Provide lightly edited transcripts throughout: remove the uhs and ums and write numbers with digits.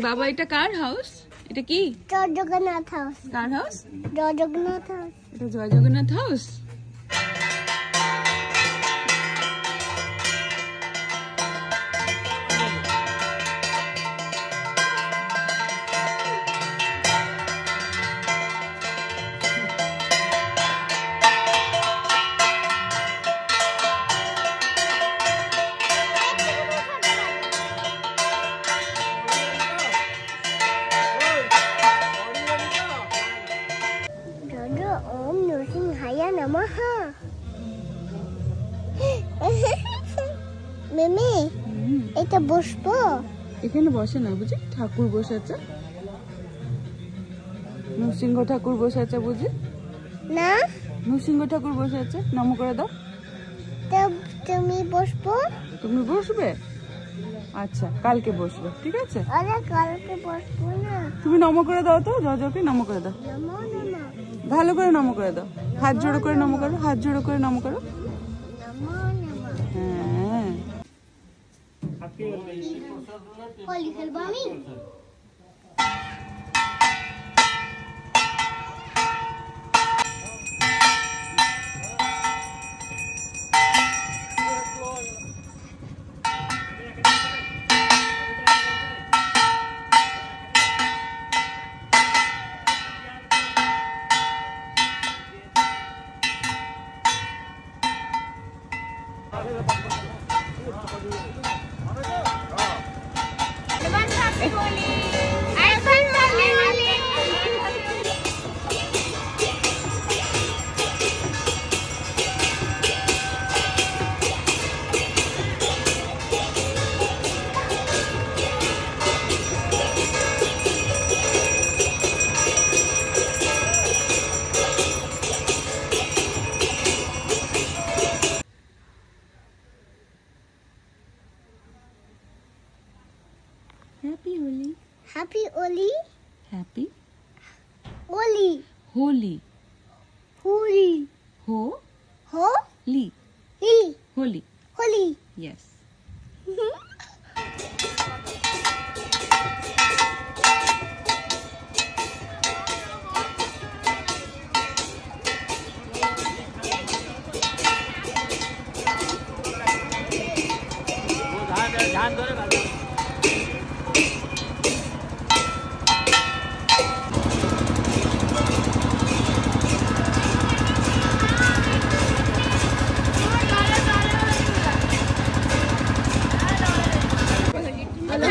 বাবা এটা কার হাউস? এটা কি? জয় জগন্নাথ হাউস। কার হাউস? জয় জগন্নাথ হাউস। এটা জয় জগন্নাথ হাউস। ओम नृसिंहाय नमः। মিমি এটা বসবো? এখানে বসে না বুঝি, ঠাকুর বসে আছে, নৃসিংহ ঠাকুর বসে আছে বুঝি না, নৃসিংহ ঠাকুর বসে আছে। নম করে দাও। তুমি বসবো? তুমি বসবে? আচ্ছা কালকে বসবে, ঠিক আছে। আরে কালকে বসবো না। তুমি নম করে দাও তো, জয়কে নম করে দাও, নমো নমঃ। ভালো করে নম করে দাও, হাত জোড়ো করে নম করো, হাত জোড়ো করে নম করো। নমো নমঃ। হ্যাঁ হোলি খেলবো আমি। Happy Holi. Happy Holi. Happy Holi. Holi. Holi. Ho Holi. li. Holi. Holi. Yes.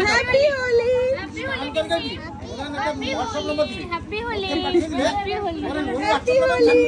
Happy Holi. Happy Holi. Happy Holi. Happy Holi. Happy Holi.